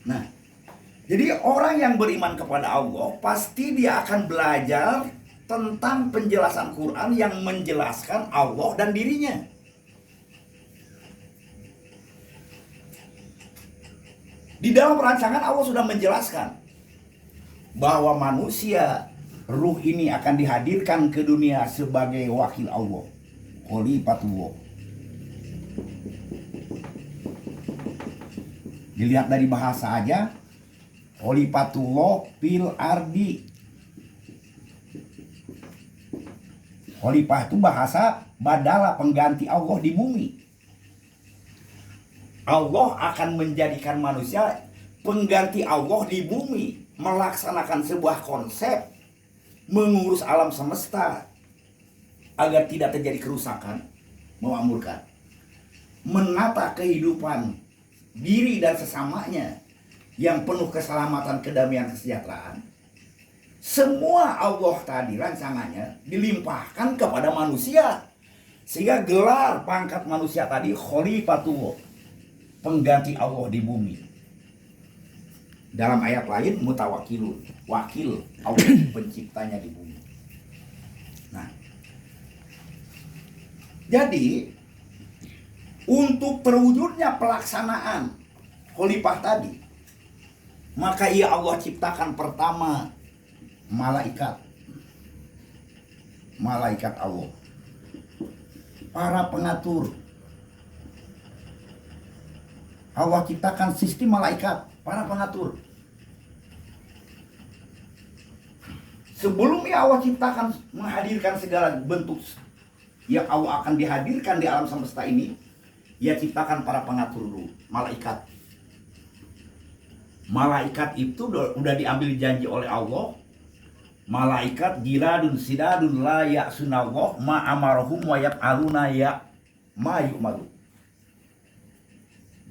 Nah, jadi orang yang beriman kepada Allah pasti dia akan belajar tentang penjelasan Quran yang menjelaskan Allah dan dirinya. Di dalam rancangan Allah sudah menjelaskan bahwa manusia ruh ini akan dihadirkan ke dunia sebagai wakil Allah, Khalifatullah. Dilihat dari bahasa aja, Khalifatullah fil ardi. Khalifah itu bahasa badala, pengganti Allah di bumi. Allah akan menjadikan manusia pengganti Allah di bumi, melaksanakan sebuah konsep, mengurus alam semesta agar tidak terjadi kerusakan, memakmurkan, menata kehidupan diri dan sesamanya yang penuh keselamatan, kedamaian, kesejahteraan. Semua Allah tadi rancangannya dilimpahkan kepada manusia, sehingga gelar pangkat manusia tadi Khalifatullah, pengganti Allah di bumi. Dalam ayat lain mutawakilun, wakil Allah penciptanya di bumi. Nah, jadi untuk terwujudnya pelaksanaan khalifah tadi, maka ia Allah ciptakan pertama malaikat. Malaikat Allah, para pengatur. Allah ciptakan sistem malaikat, para pengatur. Sebelumnya Allah ciptakan, menghadirkan segala bentuk yang Allah akan dihadirkan di alam semesta ini, ia ciptakan para pengatur dulu, malaikat. Malaikat itu udah diambil janji oleh Allah. Malaikat giladun sidadun la ya'sunallah ma amarahum wa yaf'aluna ya ma yu'maru.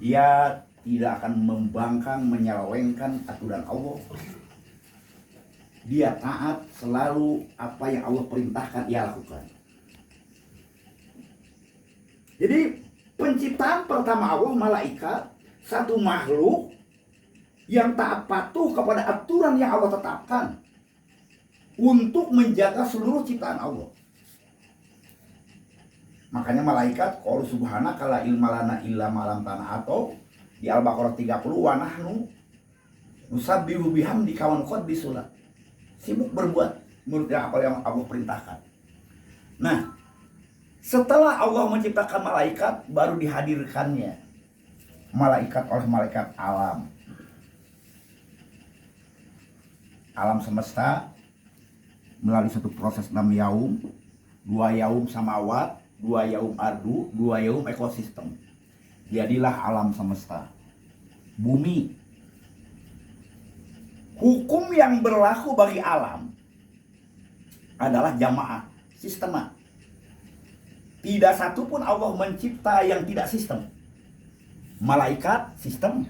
Dia tidak akan membangkang, menyelewengkan aturan Allah. Dia taat, selalu apa yang Allah perintahkan ia lakukan. Jadi penciptaan pertama Allah, malaikat, satu makhluk yang taat patuh kepada aturan yang Allah tetapkan untuk menjaga seluruh ciptaan Allah. Makanya malaikat qalu subhanaka la ilma lana illa ma 'allamtana, atau di Al-Baqarah 30 wa nahnu nusabbihu bihamdika wa nuqaddisu lak. Sibuk berbuat menurut apa yang Allah perintahkan. Nah, setelah Allah menciptakan malaikat, baru dihadirkannya malaikat oleh malaikat alam. Alam semesta melalui satu proses 6 yaum, 2 yaum samawat, 2 yaum ardu, 2 yaum ekosistem. Jadilah alam semesta. Bumi. Hukum yang berlaku bagi alam adalah jamaah, sistema. Tidak satu pun Allah mencipta yang tidak sistem. Malaikat sistem.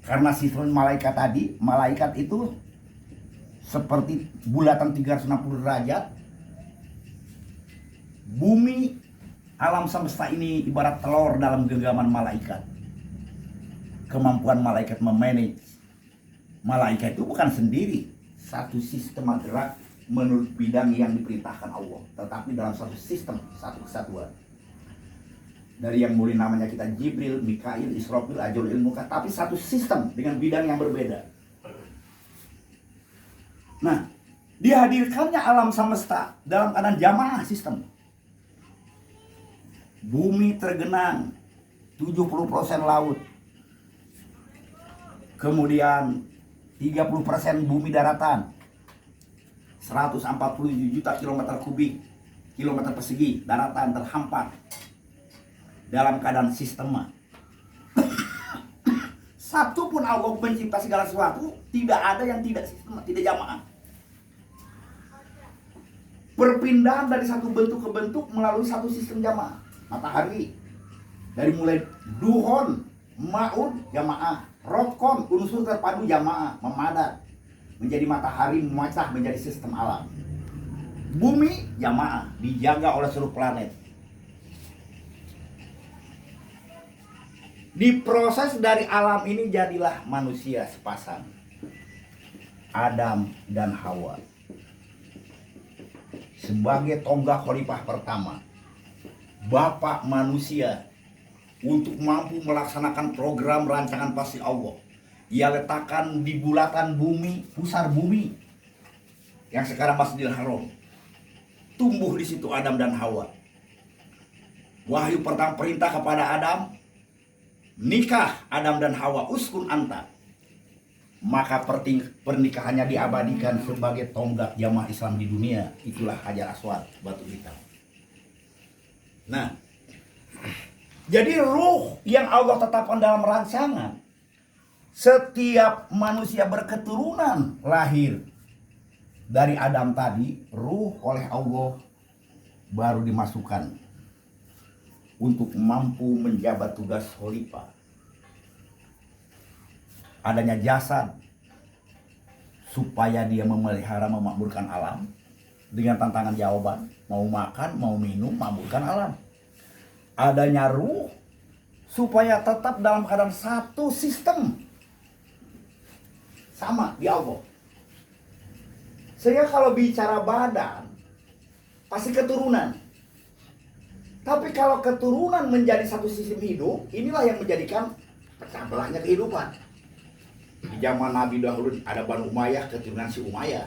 Karena sistem malaikat tadi, malaikat itu seperti bulatan 360 derajat. Bumi, alam semesta ini ibarat telur dalam genggaman malaikat. Kemampuan malaikat memanage. Malaikat itu bukan sendiri, satu sistem gerak menurut bidang yang diperintahkan Allah, tetapi dalam satu sistem, satu kesatuan. Dari yang mulia namanya kita Jibril, Mikail, Israfil, Ajrul Ilmuka, tapi satu sistem dengan bidang yang berbeda. Nah, dihadirkannya alam semesta dalam keadaan jamaah sistem. Bumi tergenang 70% laut. Kemudian 30% bumi daratan, 147 juta kilometer kubik, kilometer persegi daratan terhampar dalam keadaan sistema. Satu pun Allah mencipta segala sesuatu, tidak ada yang tidak sistema, tidak jamaah. Perpindahan dari satu bentuk ke bentuk melalui satu sistem jamaah. Matahari dari mulai duhon, maun, jamaah, rokon, unsur terpadu jamaah, memadat menjadi matahari, memecah menjadi sistem alam. Bumi jamaah, dijaga oleh seluruh planet. Diproses dari alam ini jadilah manusia sepasang, Adam dan Hawa. Sebagai tonggak khalifah pertama, bapak manusia, untuk mampu melaksanakan program rancangan pasti Allah, ia letakkan di bulatan bumi, pusar bumi yang sekarang Masjidil Haram. Tumbuh di situ Adam dan Hawa. Wahyu pertama perintah kepada Adam, nikah Adam dan Hawa, uskun anta. Maka pernikahannya diabadikan sebagai tonggak jamaah Islam di dunia. Itulah Hajar Aswad, batu hitam. Nah, jadi ruh yang Allah tetapkan dalam rancangan, setiap manusia berketurunan lahir dari Adam tadi, ruh oleh Allah baru dimasukkan untuk mampu menjabat tugas khalifah. Adanya jasad supaya dia memelihara, memakmurkan alam dengan tantangan jawaban, mau makan, mau minum, makmurkan alam. Adanya ruh supaya tetap dalam keadaan satu sistem sama di Allah. Sehingga kalau bicara badan pasti keturunan. Tapi kalau keturunan menjadi satu sistem hidup, inilah yang menjadikan pecah belahnya kehidupan. Di zaman Nabi dahulu ada Banu Umayyah, keturunan si Umayyah.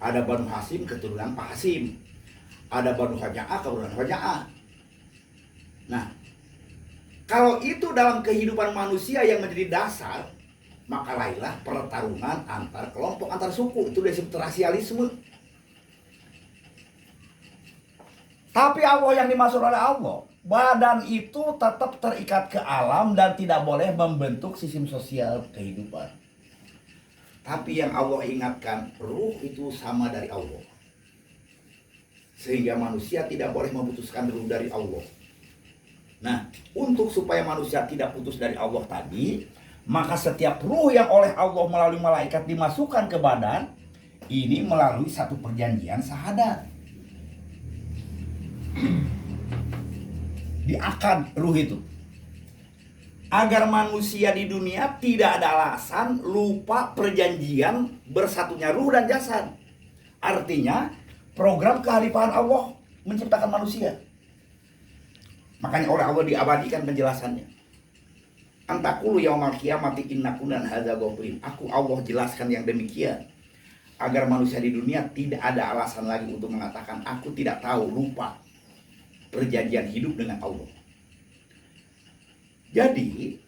Ada Banu Hasim, keturunan Pak Hasim. Ada Banu Haja'ah, keturunan Haja'ah. Nah, kalau itu dalam kehidupan manusia yang menjadi dasar, maka lahirlah pertarungan antar kelompok, antar suku. Itu disebut rasialisme. Tapi Allah yang dimaksud oleh Allah, badan itu tetap terikat ke alam dan tidak boleh membentuk sistem sosial kehidupan. Tapi yang Allah ingatkan, ruh itu sama dari Allah. Sehingga manusia tidak boleh memutuskan ruh dari Allah. Nah, untuk supaya manusia tidak putus dari Allah tadi, maka setiap ruh yang oleh Allah melalui malaikat dimasukkan ke badan, ini melalui satu perjanjian syahadat. Diakad ruh itu, agar manusia di dunia tidak ada alasan lupa perjanjian bersatunya ruh dan jasad. Artinya program kekhalifahan Allah menciptakan manusia. Makanya oleh Allah diabadikan penjelasannya. Antakulu yaumal qiyamati innakunan hadza ghafilin. Aku Allah jelaskan yang demikian agar manusia di dunia tidak ada alasan lagi untuk mengatakan aku tidak tahu, lupa perjanjian hidup dengan Allah. Jadi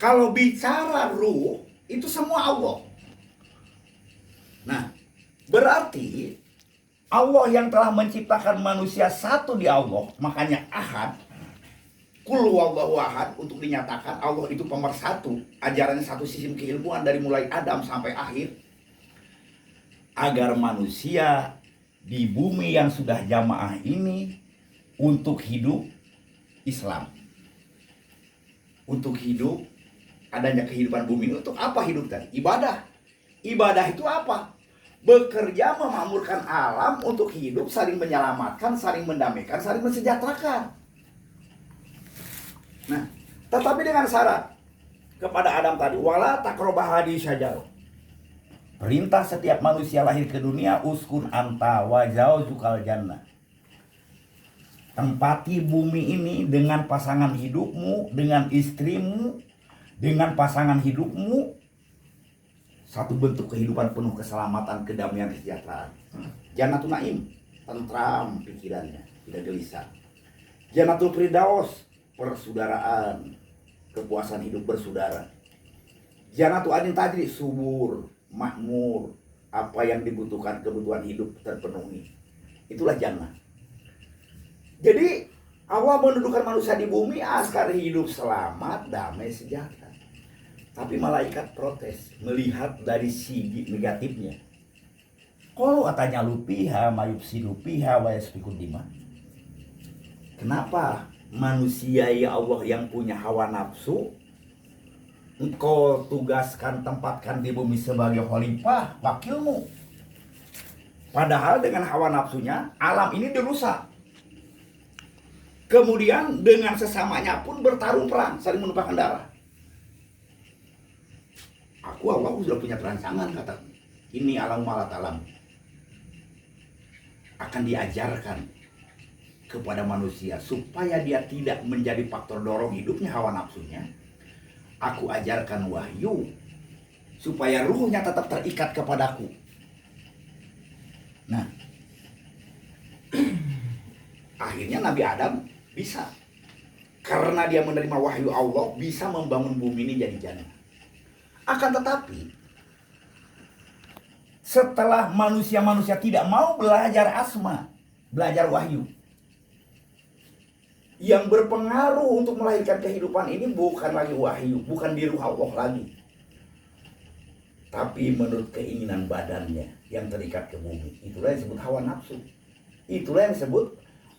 kalau bicara ruh itu semua Allah. Nah, berarti Allah yang telah menciptakan manusia satu di Allah, makanya ahad, kul huwallahu ahad, untuk dinyatakan Allah itu pemersatu. Ajarannya satu sistem keilmuan dari mulai Adam sampai akhir, agar manusia di bumi yang sudah jamaah ini untuk hidup Islam, untuk hidup adanya kehidupan bumi. Untuk apa hidup tadi? Ibadah. Ibadah itu apa? Bekerja memakmurkan alam untuk hidup, saling menyelamatkan, saling mendamaikan, saling mensejahterakan. Nah, tetapi dengan syarat kepada Adam tadi, wala taqrabah hadhihi syajarah. Perintah setiap manusia lahir ke dunia, uskun anta wa zaujukal jannah. Tempati bumi ini dengan pasangan hidupmu, dengan istrimu, dengan pasangan hidupmu. Satu bentuk kehidupan penuh keselamatan, kedamaian, kesejahteraan. Jannatul Naim, tentram pikirannya, tidak gelisah. Jannatul Firdaus, persaudaraan, kepuasan hidup bersaudara. Jannatul Adin Tajri, subur, makmur, apa yang dibutuhkan, kebutuhan hidup terpenuhi. Itulah jannah. Jadi Allah mendudukan manusia di bumi agar hidup selamat, damai, sejahtera. Tapi malaikat protes melihat dari segi negatifnya. Kalau katanya lupiha mayufsidu piha wa yasfikud dima. Kenapa manusia ya Allah yang punya hawa nafsu engkau tugaskan, tempatkan di bumi sebagai khalifah, wakilmu? Padahal dengan hawa nafsunya alam ini dirusak. Kemudian dengan sesamanya pun bertarung perang, saling menumpahkan darah. Allah sudah punya perancangan, kata. Ini alam malat alam. Akan diajarkan kepada manusia supaya dia tidak menjadi faktor dorong hidupnya hawa nafsunya. Aku ajarkan wahyu supaya ruhnya tetap terikat kepadaku. Nah, akhirnya Nabi Adam bisa, karena dia menerima wahyu Allah, bisa membangun bumi ini jadi jannah. Akan tetapi setelah manusia-manusia tidak mau belajar asma, belajar wahyu, yang berpengaruh untuk melahirkan kehidupan ini bukan lagi wahyu, bukan di ruh Allah lagi, tapi menurut keinginan badannya yang terikat ke bumi. Itulah yang disebut hawa nafsu. Itulah yang disebut,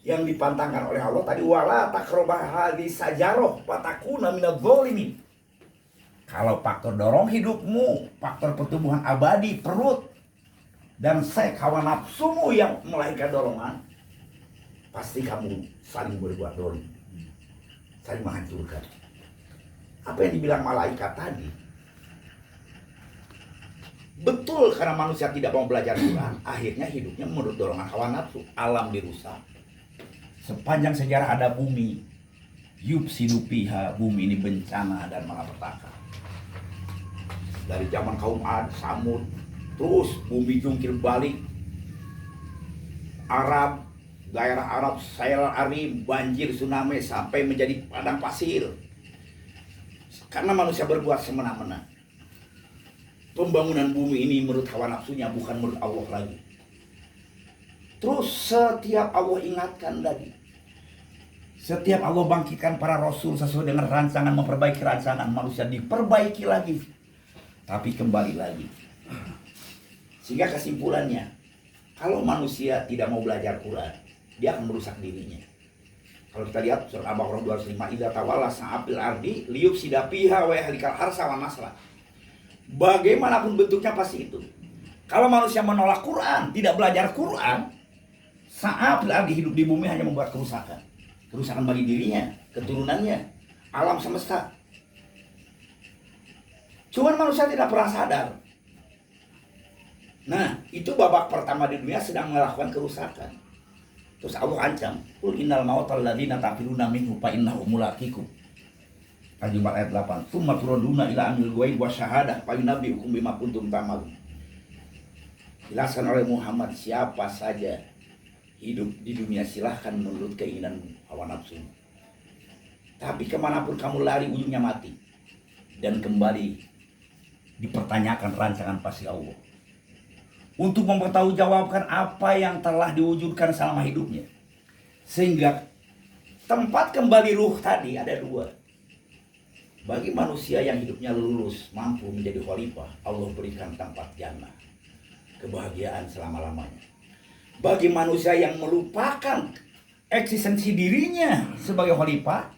yang dipantangkan oleh Allah tadi, wala taqrabah hadhihi sajarah fatakuna minadz zalimin. Kalau faktor dorong hidupmu, faktor pertumbuhan abadi, perut dan seks, hawa nafsumu yang melahirkan dorongan, pasti kamu saling berbuat dolim, saling menghancurkan. Apa yang dibilang malaikat tadi betul, karena manusia tidak mau belajar Quran, akhirnya hidupnya menurut dorongan hawa nafsu, alam dirusak. Sepanjang sejarah ada bumi, yufsidu fiha, bumi ini bencana dan malapetaka. Dari zaman kaum Ad, Samud, terus bumi jungkir balik, Arab, daerah Arab, Sail Arim, banjir, tsunami, sampai menjadi padang pasir. Karena manusia berbuat semena-mena. Pembangunan bumi ini menurut hawa nafsunya, bukan menurut Allah lagi. Terus setiap Allah ingatkan lagi, setiap Allah bangkitkan para rasul sesuai dengan rancangan, memperbaiki rancangan, manusia diperbaiki lagi. Tapi kembali lagi. Sehingga kesimpulannya, kalau manusia tidak mau belajar Quran, dia akan merusak dirinya. Kalau kita lihat surah Al-Baqarah 205, idza tawalla sa'abil ardi liyufsida fiha wa yahlikal harsa wan nasla. Bagaimanapun bentuknya pasti itu. Kalau manusia menolak Quran, tidak belajar Quran, sa'abil ardi, hidup di bumi hanya membuat kerusakan. Kerusakan bagi dirinya, keturunannya, alam semesta. Cuman manusia tidak pernah sadar. Nah, itu babak pertama di dunia sedang melakukan kerusakan. Terus Allah ancam, qul innal mautal ladzina tafiruna minhu fa innahu mulaqikum. Al-Jumat ayat 8. Tsumma turaduna ila amil ghaib wa syahadah fa yunabbiukum bima kuntum ta'malun. Jelaskan oleh Muhammad, siapa saja hidup di dunia silahkan menurut keinginan hawa nafsu. Tapi kemanapun kamu lari, ujungnya mati. Dan kembali dipertanyakan rancangan pasti Allah, untuk mempertanggungjawabkan apa yang telah diwujudkan selama hidupnya. Sehingga tempat kembali ruh tadi ada dua. Bagi manusia yang hidupnya lulus, mampu menjadi khalifah, Allah berikan tempat jannah, kebahagiaan selama-lamanya. Bagi manusia yang melupakan eksistensi dirinya sebagai khalifah,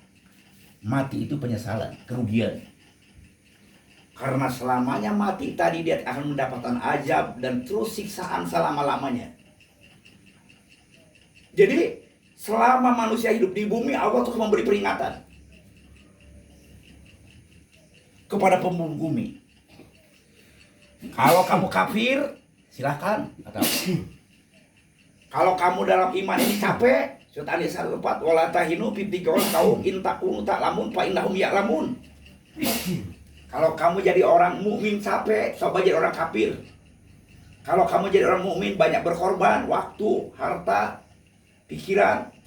mati itu penyesalan, kerugian. Karena selamanya mati tadi, dia akan mendapatkan azab dan terus siksaan selama-lamanya. Jadi selama manusia hidup di bumi, Allah terus memberi peringatan kepada pembumi bumi. Kalau kamu kafir, silakan. Kalau kamu dalam iman ini capek, surat An-Nisa 4, wala tahinu fi ibtigha'il qaum in takunu ta'lamun fa innahum ya'lamun. Kalau kamu jadi orang mukmin capek, coba jadi orang kafir. Kalau kamu jadi orang mukmin banyak berkorban, waktu, harta, pikiran,